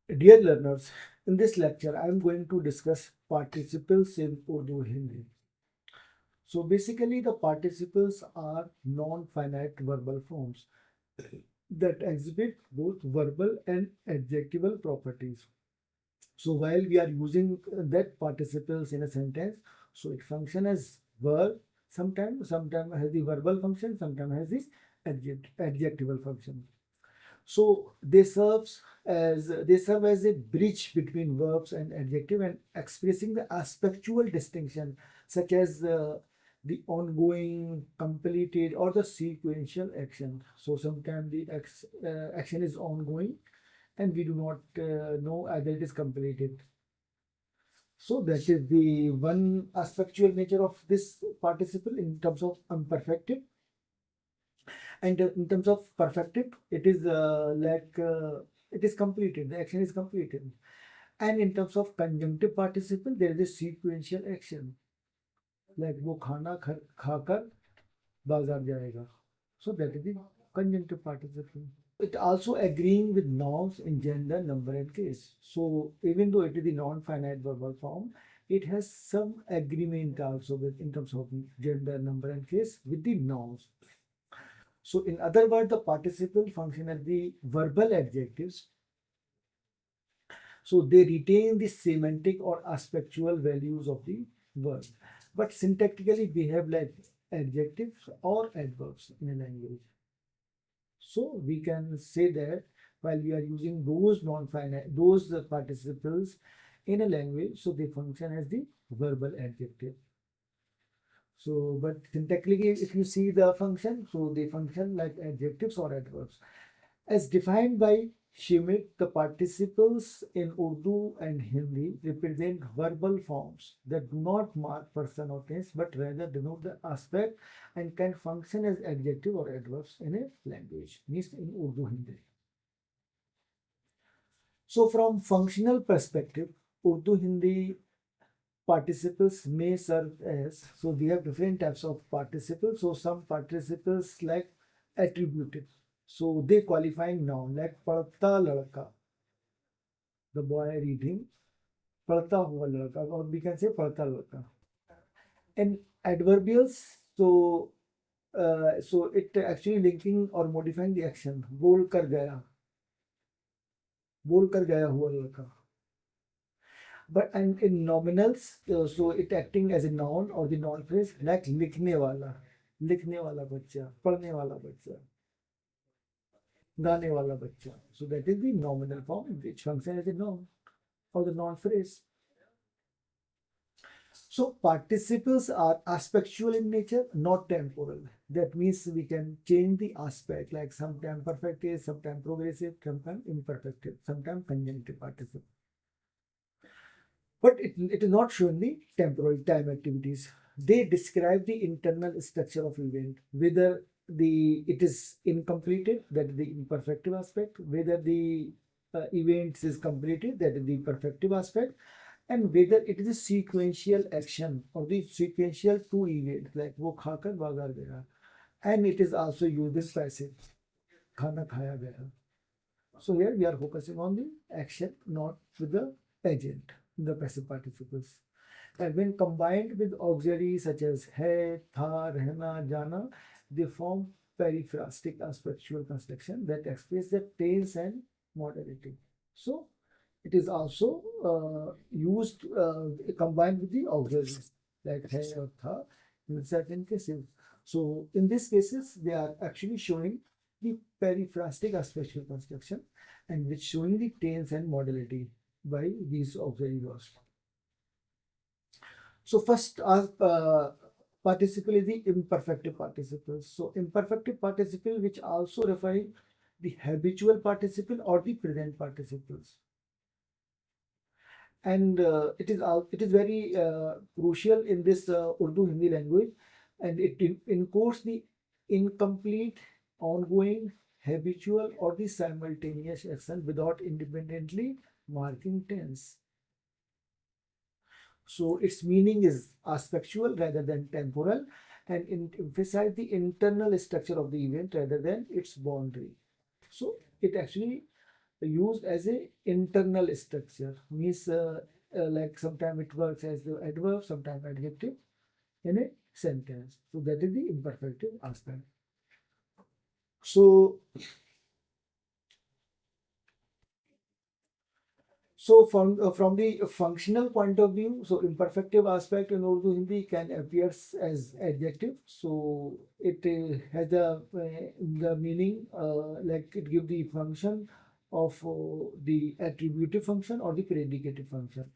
Dear learners, in this lecture I am going to discuss participles in Urdu Hindi. So basically the participles are non-finite verbal forms that exhibit both verbal and adjectival properties. So while we are using that participles in a sentence, so it functions as verb, sometimes has the verbal function, sometimes has the adjectival function. So they serve as a bridge between verbs and adjective and expressing the aspectual distinction such as the ongoing, completed, or the sequential action. So sometimes the action is ongoing and we do not know either it is completed. So that is the one aspectual nature of this participle in terms of imperfective. And in terms of perfected, it is it is completed, the action is completed. And in terms of conjunctive participle, there is a sequential action, like वो खाना खाकर बाजार जाएगा. So that is the conjunctive participle. It also agreeing with nouns in gender, number, and case. So even though it is the non-finite verbal form, it has some agreement also with in terms of gender, number, and case with the nouns. So in other words, the participle function as the verbal adjectives. So they retain the semantic or aspectual values of the word, but syntactically behave like adjectives or adverbs in a language. So we can say that while we are using those non-finite, those participles in a language, so they function as the verbal adjective. So, but syntactically, if you see the function, so they function like adjectives or adverbs. As defined by Schmidt, the participles in Urdu and Hindi represent verbal forms that do not mark person or tense, but rather denote the aspect and can function as adjective or adverbs in a language, means in Urdu Hindi. So, from functional perspective, Urdu Hindi participles may serve as, so we have different types of participles. So some participles like attributive, so they qualifying noun like पढ़ता लड़का, the boy reading, पढ़ता हुआ लड़का, or we can say पढ़ता लड़का. And adverbials, so it actually linking or modifying the action, बोल कर गया हुआ लड़का. But and in nominals, so it acting as a noun or the noun phrase like लिखने वाला बच्चा, पढ़ने वाला बच्चा, गाने वाला बच्चा. So that is the nominal form which functions as a noun or the noun phrase. So participles are aspectual in nature, not temporal. That means we can change the aspect, like sometimes perfective, sometimes progressive, sometimes imperfective, sometimes conjunctive participle. But it is not showing the temporal time activities. They describe the internal structure of event, whether it is incompleted, that is the imperfective aspect, whether the event is completed, that is the perfective aspect, and whether it is a sequential action or the sequential two events like वो खाकर बाजार गया, and it is also used as passive, खाना खाया गया. So here we are focusing on the action, not with the agent, the passive participles. And when combined with auxiliaries such as hai, tha, rehna, jana, they form periphrastic aspectual construction that express the tense and modality. So it is also used combined with the auxiliaries like hai or tha in certain cases. So in these cases, they are actually showing the periphrastic aspectual construction and which showing the tense and modality by these auxiliary verbs. So first participle is the imperfective participles. So imperfective participle which also refer the habitual participle or the present participles. And it is very crucial in this Urdu Hindi language, and it encodes the incomplete, ongoing, habitual, or the simultaneous action without independently marking tense. So its meaning is aspectual rather than temporal, and emphasize the internal structure of the event rather than its boundary. So it actually used as a internal structure. Means like sometimes it works as the adverb, sometimes adjective in a sentence. So that is the imperfective aspect. So from the functional point of view, so imperfective aspect in Urdu Hindi can appear as adjective. So it has the meaning like it gives the function of the attributive function or the predicative function.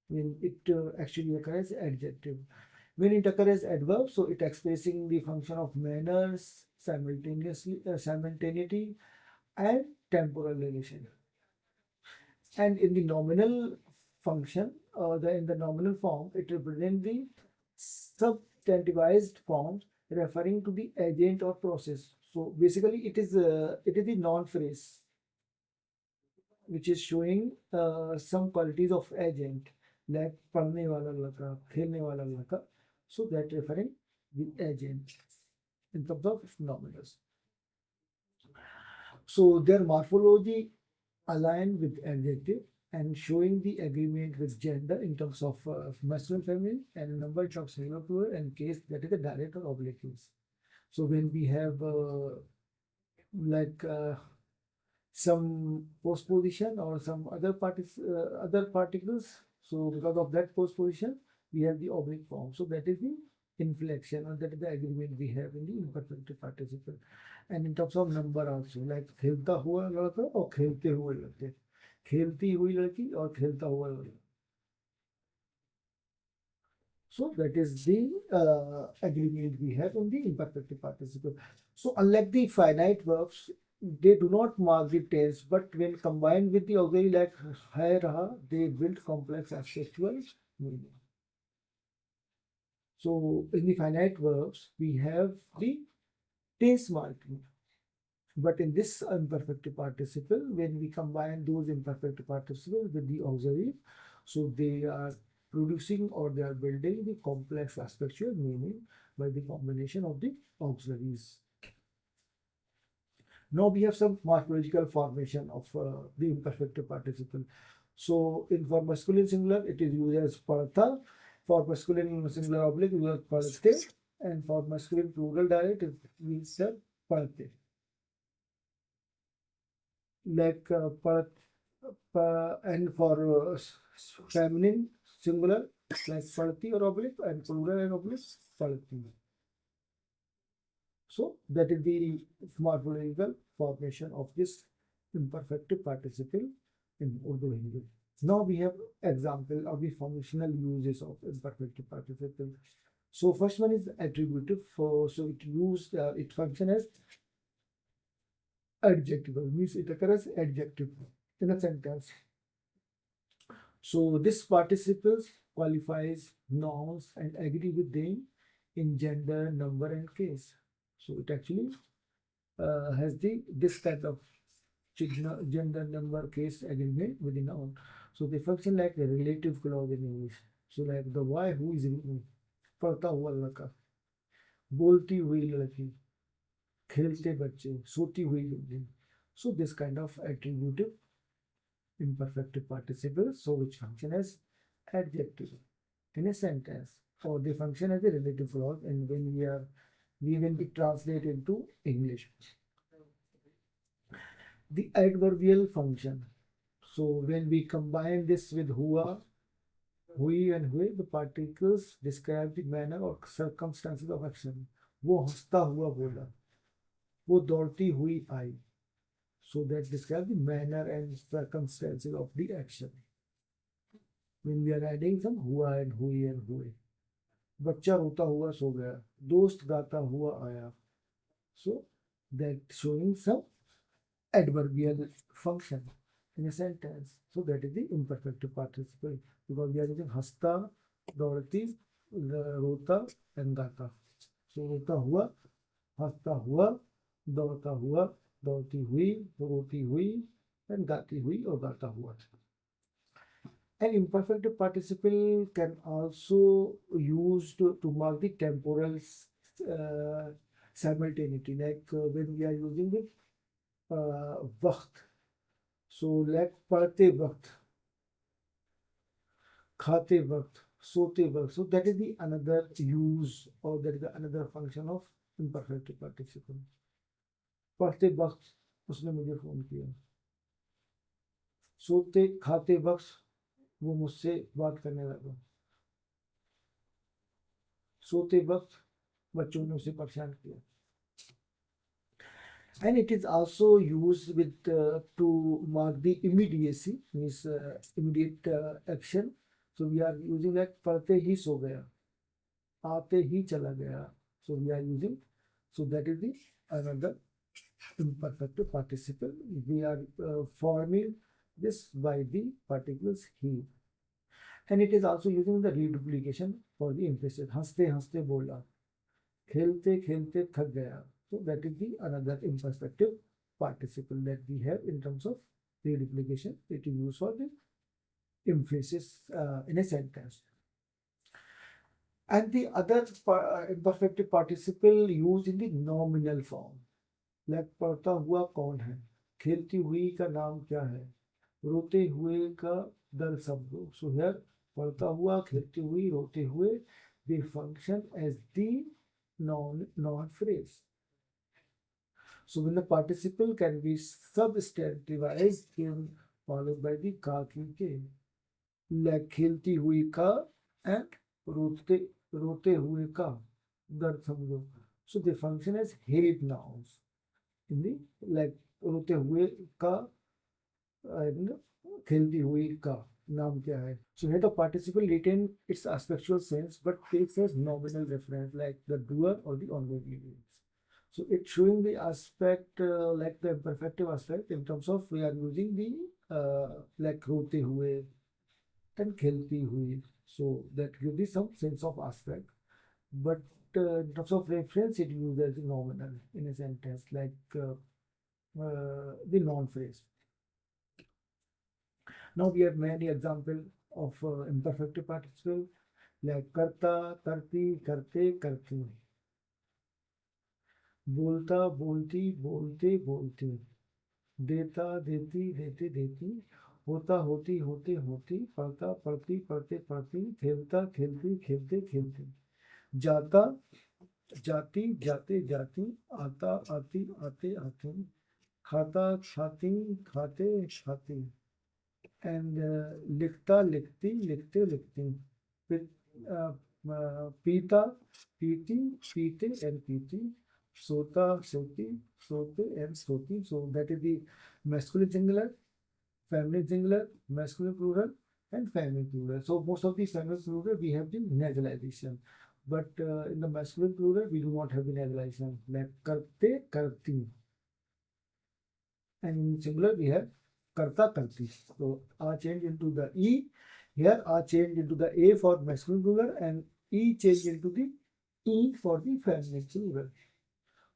When it actually occurs as adjective. When it occurs as adverb, so it expressing the function of manners, simultaneity, and temporal relation. And in the nominal function, in the nominal form, it represents the substantivized form referring to the agent or process. So basically, it is the noun phrase which is showing some qualities of agent like पढ़ने वाला लड़का, खेलने वाला लड़का. So that referring the agent in terms of nominals. So their morphology align with adjective and showing the agreement with gender in terms of masculine, feminine, and number of singular, plural, and case that is the direct or oblique case. So when we have like some postposition or some other particles, so because of that postposition, we have the oblique form. So that is the inflection or that is the agreement we have in the imperfective participle. And in terms of number also, like खेलता हुआ लड़का और खेलते हुए लड़के, खेलती हुई लड़की और खेलता हुआ लड़का. So that is the agreement we have on the imperfective participle. So unlike the finite verbs, they do not mark the tense, but when combined with the auxiliary like hai raha, they build complex aspectual meaning. So in the finite verbs, we have the tense marking. But in this imperfective participle, when we combine those imperfective participles with the auxiliary, so they are producing or they are building the complex aspectual meaning by the combination of the auxiliaries. Now we have some morphological formation of the imperfective participle. So in for masculine singular, it is used as padta. For masculine singular oblique, it is padte. And for masculine plural direct, it means padte. Like and for feminine singular like padti or oblique and plural and oblique padti. So that is the morphological formation of this imperfective participle in Urdu Hindi. Now we have example of the functional uses of imperfective participle. So first one is attributive. So it function as adjective, means it occurs as adjective in a sentence. So this participles qualifies nouns and agree with them in gender, number, and case. So it actually has this kind of gender, number, case agreement with the noun. So they function like a relative clause in English. So like the boy who is reading, पढ़ता हुआ लड़का, बोलती हुई लड़की, खेलते बच्चे, सोती हुई लड़की. So this kind of attributive imperfective participle, so which function as adjective in a sentence, or they function as a relative clause, and when we translate into English. The adverbial function. So when we combine this with hua, hui and हुए, the particles describe the manner or circumstances of action. वो हंसता हुआ बोला, वो दौड़ती हुई आई. So that describes the manner and circumstances of the action. When we are adding some हुआ and हुई and हुए. बच्चा रोता हुआ सो गया, दोस्त गाता हुआ आया. So that showing some adverbial function in a sentence. So that is the imperfective participle because we are using hasta, दौड़ती, रोता and गाता. So रोता हुआ, हंसता हुआ, दौड़ता हुआ, दौड़ती हुई, रोती हुई, and गाती हुई or गाता हुआ. An imperfective participle can also used to mark the temporal simultaneity, like when we are using the वक्त. So like पढ़ते वक्त, खाते वक्त, सोते वक्त. So that is the another use, or that is the another function of imperfect participle. पढ़ते वक्त उसने मुझे फोन किया, सोते खाते वक्त वो मुझसे बात करने लगा, सोते वक्त बच्चों ने उसे परेशान किया. And it is also used with to mark the immediacy, means immediate action. So we are using that पढ़ते ही सो गया, आते ही चला गया. So we are using, so that is the another imperfect participle. We are forming this by the particles he. And it is also using the reduplication for the emphasis. हंसते हंसते बोला, खेलते खेलते थक गया. So that is the another imperfective participle that we have in terms of reduplication. It is used for the emphasis in a sentence. And the other imperfective participle used in the nominal form. Like पढ़ता हुआ कौन है, खेलती हुई का नाम क्या है, रोते हुए का दल शब्दों. So here पढ़ता हुआ, खेलती हुई, रोते हुए, they function as the noun phrase. So when the participle can be substantivized in followed by the ka ki ke, like खेलती हुई का and रोते हुए का दर्द समझो. So they function as head nouns in the like रोते हुए का and खेलती हुई का नाम क्या है. So here the participle retain its aspectual sense but takes as nominal reference like the doer or the ongoing events. So it's showing the aspect like the imperfective aspect in terms of we are using the like रोते हुए and खेलती हुई. So that gives you some sense of aspect. But in terms of reference, it uses the nominal in a sentence like the noun phrase. Now we have many examples of imperfective participle like करता, करती, करते, करती, बोलता, बोलती, बोलते, बोलते, देता, देती, देते, देती, होता, होती, होते, होती, पढ़ता, पढ़ती, पढ़ते, पढ़ती, खेलता, खेलती, खेलते, खेलते, जाता, जाती, जाते, जाती, आता, आती, आते, आते, खाता, खाती, खाते, खाती, and लिखता, लिखती, लिखते, लिखती, पीता, पीती, पीते, and पीती, sota, soti, sote, and soti. So that is the masculine singular, feminine singular, masculine plural, and feminine plural. So most of the feminine plural we have the nasalization, but in the masculine plural we do not have the nasalization. Like karte, karti, and in singular we have karta, karti. So a change into the e. Here a change into the a for masculine plural and e change into the e for the feminine plural.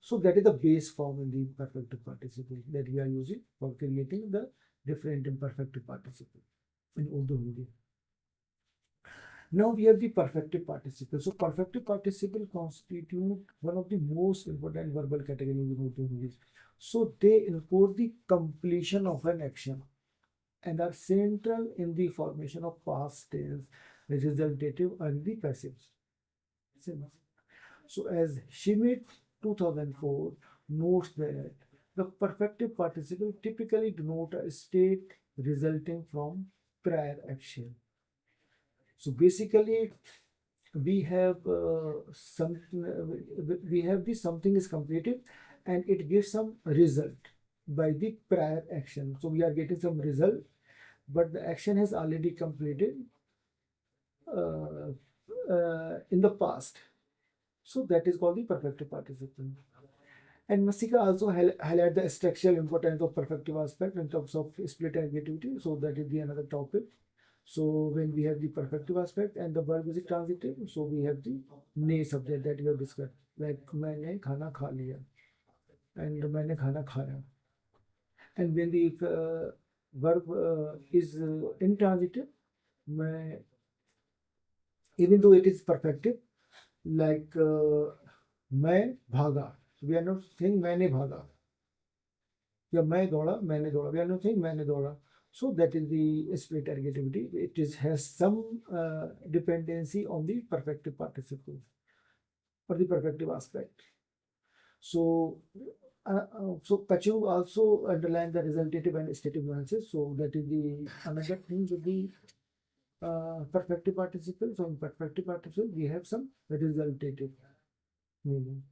So that is the base form in the imperfective participle that we are using for creating the different imperfective participle in Urdu-Hindi. Now we have the perfective participle. So perfective participle constitute one of the most important verbal categories in Urdu-Hindi. So they encode the completion of an action and are central in the formation of past tense, resultative, and the passive. So as Schmidt 2004 notes that the perfective participle typically denote a state resulting from prior action. So basically, we have we have this something is completed and it gives some result by the prior action. So we are getting some result, but the action has already completed in the past. So that is called the perfective participle. And Masika also highlight the structural importance of perfective aspect in terms of split adjectivity. So that is the another topic. So when we have the perfective aspect and the verb is transitive, so we have the ne subject that we have discussed. Like मैंने खाना खा लिया and मैंने खाना खाया. And when the verb is intransitive, मैं, even though it is perfective, like मैं भागा. We are not saying मैंने भागा. या मैं दौड़ा, मैंने दौड़ा. We are not saying मैंने दौड़ा. So that is the split ergativity. It is has some dependency on the perfective participle or the perfective aspect. So, so Kachu also underlined the resultative and stative nuances. So that is the another thing with the perfective participle. So in perfective participle, we have some resultative meaning.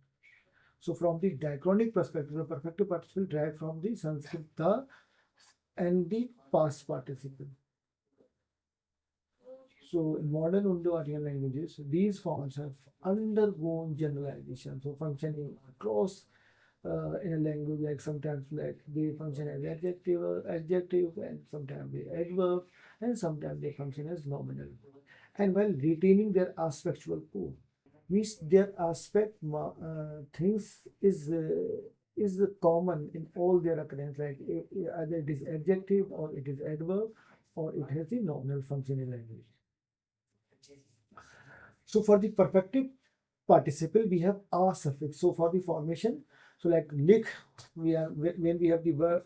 So from the diachronic perspective, the perfective participle derived from the Sanskrit the and the past participle. So in modern Indo-Aryan languages, these forms have undergone generalization. So functioning across in a language, like sometimes like they function as adjective, and sometimes they adverb, and sometimes they function as nominal. And while retaining their aspectual core, means their aspect things is common in all their occurrence, like either it is adjective or it is adverb or it has the nominal function in language. So for the perfective participle, we have a suffix. So for the formation, so like lik, we are when we have the verb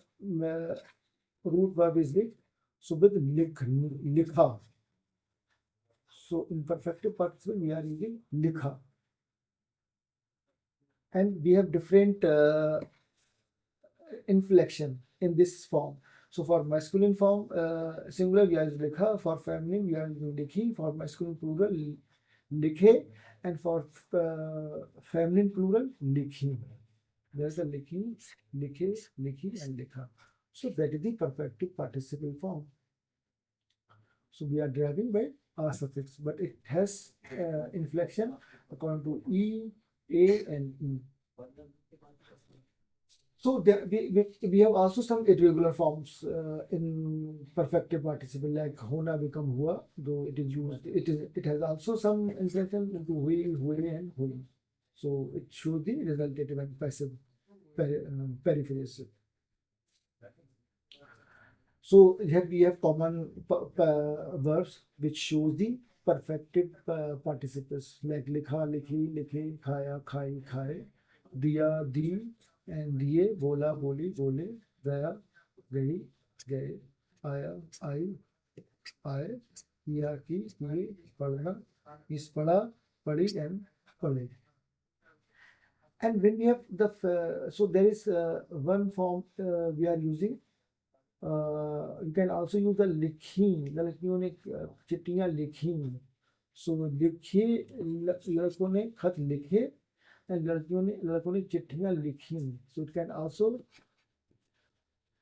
root verb is lik. So with lik, likha. So in perfective participle, we are using likha, and we have different inflection in this form. So for masculine form, singular, we are using likha. For feminine, we are using likhi. For masculine plural, likhe, and for feminine plural, likhi. There's a likhi, likhe, likhi, and likha. So that is the perfective participle form. So we are deriving by a suffix, but it has inflection according to E, A, and E. So there, we have also some irregular forms in perfective participle, like hona become hua, though it is used. It has also some inflection into hui, hui, and hui. So it shows the resultative and passive periphrasis. So here we have common verbs which shows the perfective participles, like likha, likhi, likhe, khaya, khai, khaye, diya, di, and diye, bola, boli, bole, gaya, gayi, gaye, aya, आई, आए, किया, की, किए, पढ़ना, is पढ़ा, पढ़ी, and पढ़े. And when we have the so there is one form we are using. You can also use the लिखी, the लड़कियों ने चिट्ठियाँ लिखी. So लिखे, लड़कों ने खत लिखे, and लड़कों ने चिट्ठियाँ लिखी. So it can also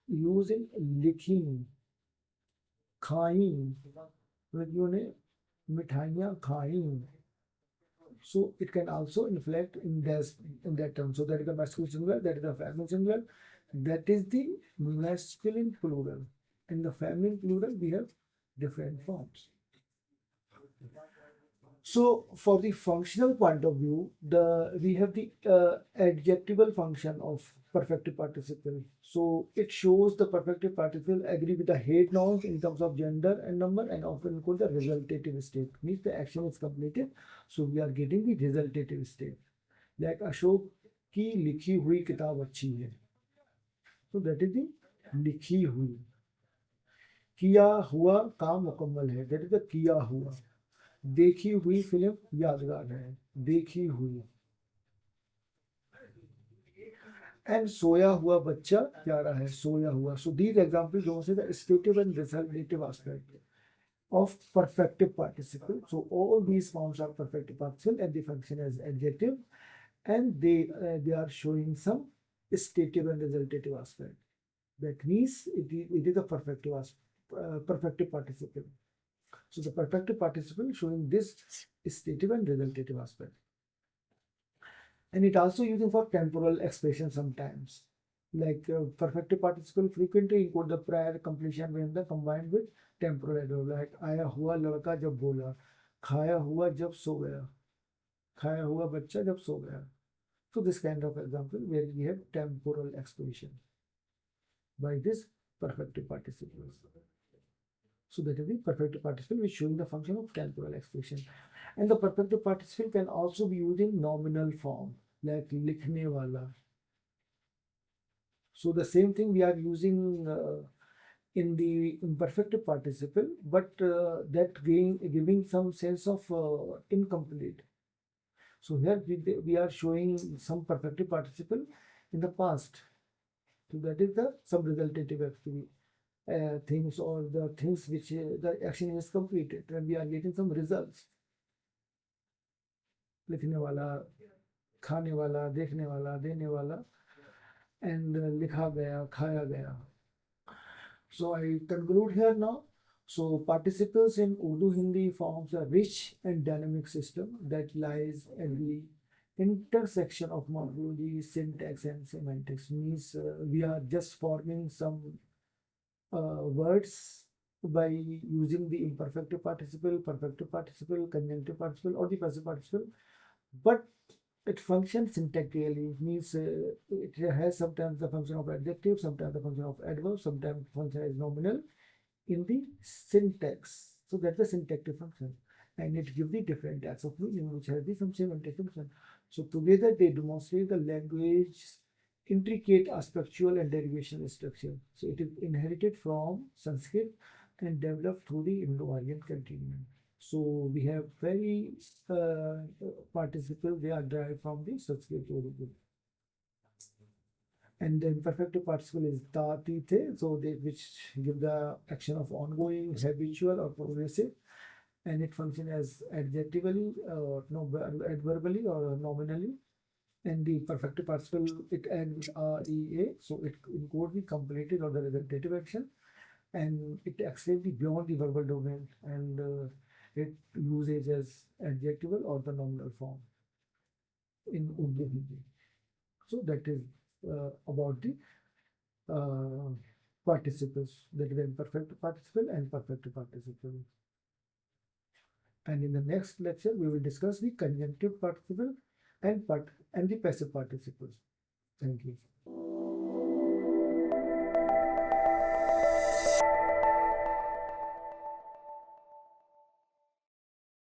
use in लिखी. खाई, लड़कियों ने मिठाइयाँ खाई. So it can also inflect in that term. So that is the masculine singular, that is the feminine singular, that is the masculine plural. In the feminine plural, we have different forms. So for the functional point of view, we have the adjectival function of perfective participle. So it shows the perfective participle agree with the head nouns in terms of gender and number, and often called the resultative state. Means the action is completed, so we are getting the resultative state. Like Ashok की लिखी हुई किताब अच्छी है. So that is the लिखी हुई. किया हुआ काम मुकम्मल है. That is the किया हुआ. देखी हुई फिल्म यादगार है. देखी हुई. And सोया हुआ बच्चा प्यारा है. सोया हुआ. So these examples show the stative and resultative aspect of perfective participle. So all these forms are perfective participle and they function as adjective, and they are showing some stative and resultative aspect. That means it is a perfective participle. So the perfective participle showing this stative and resultative aspect. And it also using for temporal expression sometimes. Like perfective participle frequently include the prior completion when they combined with temporal adverb. Like आया हुआ लड़का जब बोला, खाया हुआ जब सो गया, खाया हुआ बच्चा जब सो गया. So this kind of example where we have temporal expression by this perfective participle. So that is the perfective participle which showing the function of temporal expression. And the perfective participle can also be used in nominal form, like लिखने वाला. So the same thing we are using in the imperfect participle, but that giving some sense of incomplete. So here we are showing some perfective participle in the past. So that is the some resultative activity things, or the things which the action is completed, and we are getting some results. लिखने वाला, खाने वाला, देखने वाला, देने वाला, and लिखा गया, खाया गया. So I conclude here now. So participles in Urdu Hindi forms a rich and dynamic system that lies at the intersection of morphology, syntax, and semantics. Means we are just forming some words by using the imperfective participle, perfective participle, conjunctive participle, or the passive participle, but it functions syntactically. Means it has sometimes the function of adjective, sometimes the function of adverb, sometimes function is nominal in the syntax. So that's the syntactic function, and it gives the different types of meaning which has the some semantic function. So together they demonstrate the language intricate aspectual and derivation structure. So it is inherited from Sanskrit and developed through the Indo-Aryan continuum. So we have very participles, they are derived from the Sanskrit origin. And the imperfective participle is ta, ti, the, so they which give the action of ongoing, habitual, or progressive, and it functions as adjectively, no, adverbally or nominally. And the perfective participle, it ends ea, so it encodes the completed or the resultative action, and it extends beyond the verbal domain, and it uses as adjectival or the nominal form in Urdu Hindi. So that is about the participles, that is the imperfect participle and perfect participle. And in the next lecture, we will discuss the conjunctive participle and the passive participles. Thank you.